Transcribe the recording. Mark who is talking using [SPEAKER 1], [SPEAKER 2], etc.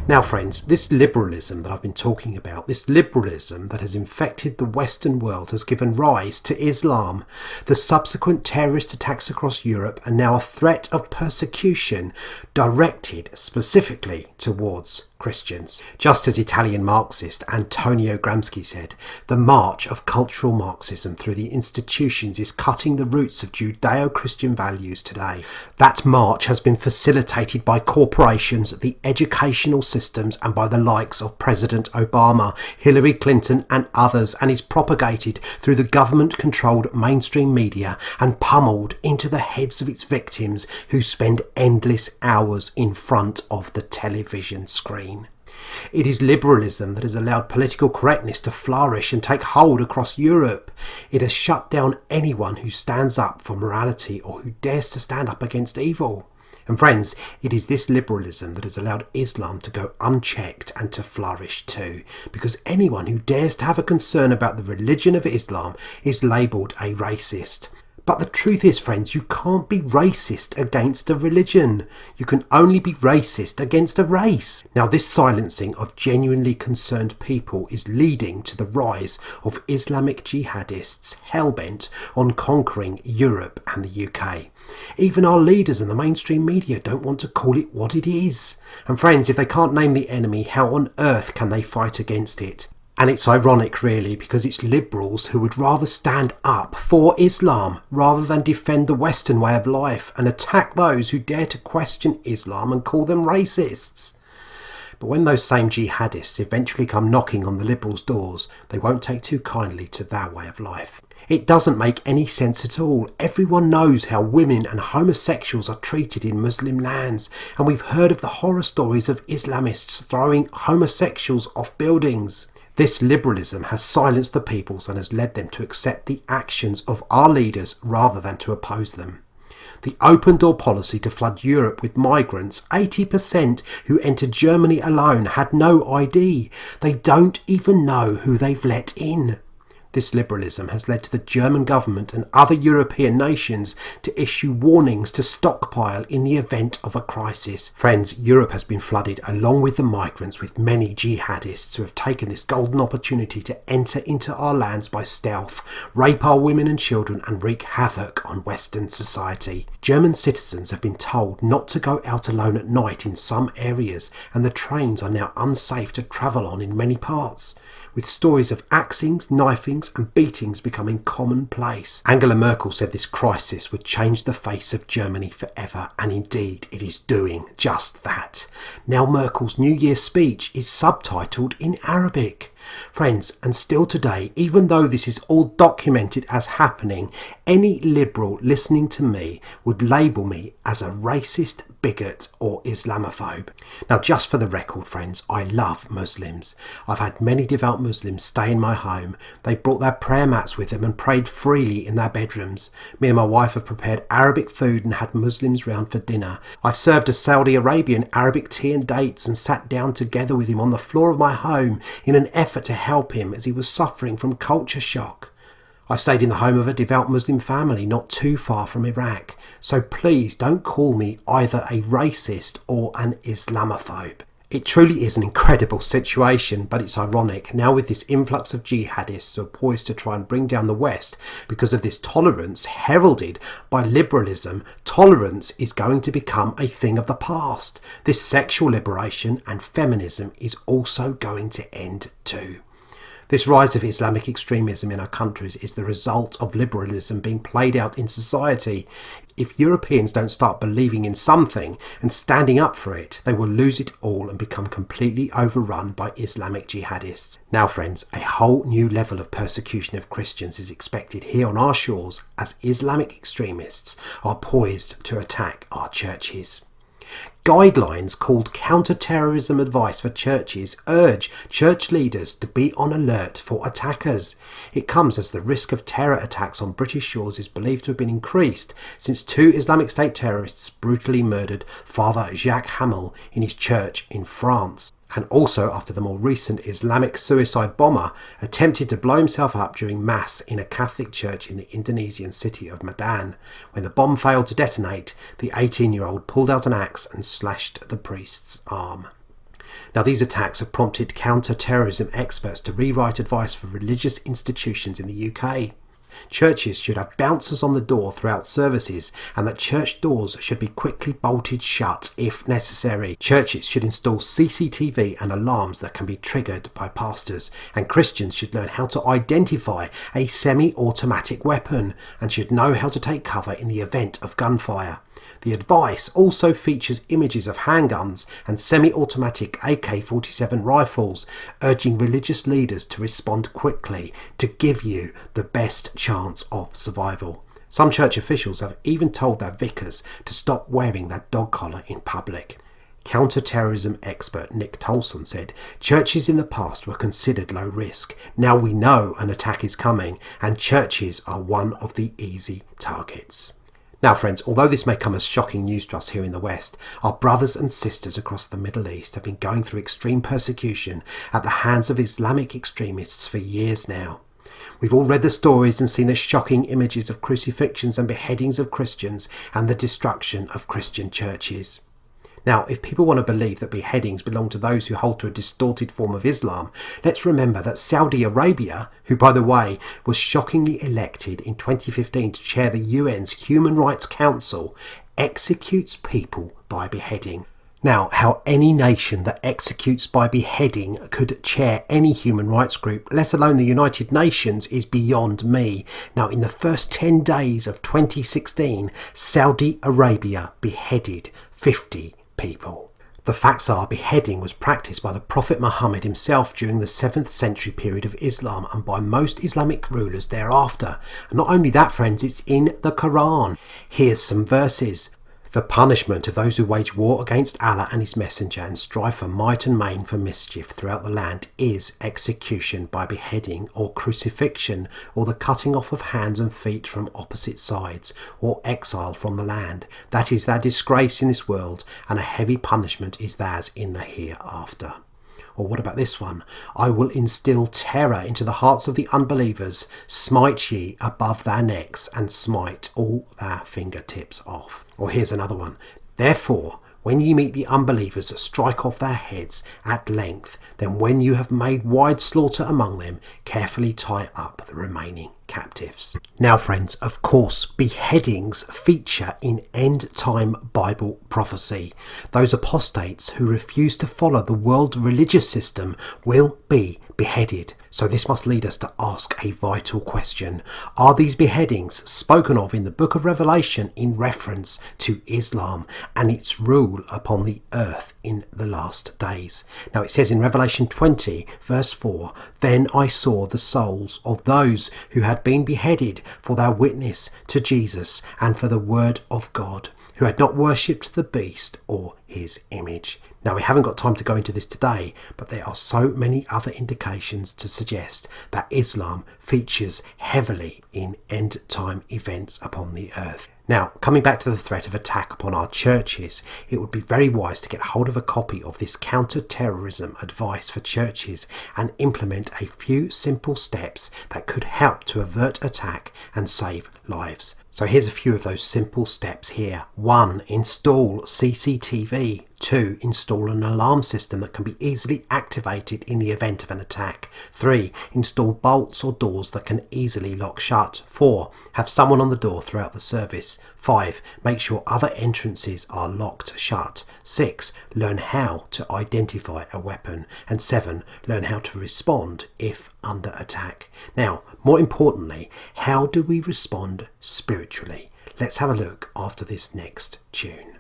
[SPEAKER 1] Now friends, this liberalism that I've been talking about, this liberalism that has infected the Western world has given rise to Islam. The subsequent terrorist attacks across Europe are now a threat of persecution directed specifically towards Christians. Just as Italian Marxist Antonio Gramsci said, the march of cultural Marxism through the institutions is cutting the roots of Judeo-Christian values today. That march has been facilitated by corporations, the educational systems and by the likes of President Obama, Hillary Clinton and others, and is propagated through the government-controlled mainstream media and pummeled into the heads of its victims who spend endless hours in front of the television screen. It is liberalism that has allowed political correctness to flourish and take hold across Europe. It has shut down anyone who stands up for morality or who dares to stand up against evil. And friends, it is this liberalism that has allowed Islam to go unchecked and to flourish too, because anyone who dares to have a concern about the religion of Islam is labelled a racist. But the truth is, friends, you can't be racist against a religion. You can only be racist against a race. Now, this silencing of genuinely concerned people is leading to the rise of Islamic jihadists hell-bent on conquering Europe and the UK. Even our leaders in the mainstream media don't want to call it what it is. And friends, if they can't name the enemy, how on earth can they fight against it? And it's ironic really, because it's liberals who would rather stand up for Islam rather than defend the Western way of life and attack those who dare to question Islam and call them racists. But when those same jihadists eventually come knocking on the liberals' doors, they won't take too kindly to their way of life. It doesn't make any sense at all. Everyone knows how women and homosexuals are treated in Muslim lands, and we've heard of the horror stories of Islamists throwing homosexuals off buildings. This liberalism has silenced the peoples and has led them to accept the actions of our leaders rather than to oppose them. The open door policy to flood Europe with migrants, 80% who entered Germany alone had no ID. They don't even know who they've let in. This liberalism has led to the German government and other European nations to issue warnings to stockpile in the event of a crisis. Friends, Europe has been flooded along with the migrants with many jihadists who have taken this golden opportunity to enter into our lands by stealth, rape our women and children and wreak havoc on Western society. German citizens have been told not to go out alone at night in some areas, and the trains are now unsafe to travel on in many parts, with stories of axings, knifings and beatings becoming commonplace. Angela Merkel said this crisis would change the face of Germany forever, and indeed it is doing just that. Now Merkel's New Year's speech is subtitled in Arabic. Friends, and still today, even though this is all documented as happening, any liberal listening to me would label me as a racist, bigot or Islamophobe. Now, just for the record, friends, I love Muslims. I've had many devout Muslims stay in my home. They brought their prayer mats with them and prayed freely in their bedrooms. Me and my wife have prepared Arabic food and had Muslims round for dinner. I've served a Saudi Arabian Arabic tea and dates and sat down together with him on the floor of my home in an effort to help him as he was suffering from culture shock. I've stayed in the home of a devout Muslim family not too far from Iraq, so please don't call me either a racist or an Islamophobe. It truly is an incredible situation, but it's ironic now with this influx of jihadists who are poised to try and bring down the West because of this tolerance heralded by liberalism. Tolerance is going to become a thing of the past. This sexual liberation and feminism is also going to end too. This rise of Islamic extremism in our countries is the result of liberalism being played out in society. If Europeans don't start believing in something and standing up for it, they will lose it all and become completely overrun by Islamic jihadists. Now friends, a whole new level of persecution of Christians is expected here on our shores as Islamic extremists are poised to attack our churches. Guidelines called counter-terrorism advice for churches urge church leaders to be on alert for attackers. It comes as the risk of terror attacks on British shores is believed to have been increased since 2 Islamic State terrorists brutally murdered Father Jacques Hamel in his church in France. And also after the more recent Islamic suicide bomber attempted to blow himself up during Mass in a Catholic church in the Indonesian city of Medan. When the bomb failed to detonate, the 18-year-old pulled out an axe and slashed the priest's arm. Now, these attacks have prompted counter-terrorism experts to rewrite advice for religious institutions in the UK. Churches should have bouncers on the door throughout services, and that church doors should be quickly bolted shut if necessary. Churches should install CCTV and alarms that can be triggered by pastors, and Christians should learn how to identify a semi-automatic weapon and should know how to take cover in the event of gunfire. The advice also features images of handguns and semi-automatic AK-47 rifles, urging religious leaders to respond quickly to give you the best chance of survival. Some church officials have even told their vicars to stop wearing their dog collar in public. Counter-terrorism expert Nick Tolson said, "Churches in the past were considered low risk. Now we know an attack is coming, and churches are one of the easy targets." Now friends, although this may come as shocking news to us here in the West, our brothers and sisters across the Middle East have been going through extreme persecution at the hands of Islamic extremists for years now. We've all read the stories and seen the shocking images of crucifixions and beheadings of Christians and the destruction of Christian churches. Now, if people want to believe that beheadings belong to those who hold to a distorted form of Islam, let's remember that Saudi Arabia, who by the way was shockingly elected in 2015 to chair the UN's Human Rights Council, executes people by beheading. Now, how any nation that executes by beheading could chair any human rights group, let alone the United Nations, is beyond me. Now, in the first 10 days of 2016, Saudi Arabia beheaded 50 people. The facts are, beheading was practiced by the Prophet Muhammad himself during the 7th century period of Islam and by most Islamic rulers thereafter. And not only that, friends, it's in the Quran. Here's some verses. "The punishment of those who wage war against Allah and his messenger and strive for might and main for mischief throughout the land is execution by beheading or crucifixion or the cutting off of hands and feet from opposite sides or exile from the land. That is their disgrace in this world, and a heavy punishment is theirs in the hereafter." Or what about this one? "I will instill terror into the hearts of the unbelievers, smite ye above their necks, and smite all their fingertips off." Or here's another one. "Therefore, when ye meet the unbelievers, strike off their heads at length. Then when you have made wide slaughter among them, carefully tie up the remaining captives." Now friends, of course, beheadings feature in end-time Bible prophecy. Those apostates who refuse to follow the world religious system will be beheaded. So this must lead us to ask a vital question. Are these beheadings spoken of in the book of Revelation in reference to Islam and its rule upon the earth in the last days? Now it says in Revelation 20 verse 4, "Then I saw the souls of those who had been beheaded for their witness to Jesus and for the word of God, who had not worshipped the beast or his image." Now we haven't got time to go into this today, but there are so many other indications to suggest that Islam features heavily in end-time events upon the earth. Now, coming back to the threat of attack upon our churches, it would be very wise to get hold of a copy of this counter-terrorism advice for churches and implement a few simple steps that could help to avert attack and save lives. So here's a few of those simple steps here. 1. Install CCTV. 2. Install an alarm system that can be easily activated in the event of an attack. 3. Install bolts or doors that can easily lock shut. 4. Have someone on the door throughout the service. 5. Make sure other entrances are locked shut. 6. Learn how to identify a weapon. And 7. Learn how to respond if under attack. Now, more importantly, how do we respond spiritually? Let's have a look after this next tune.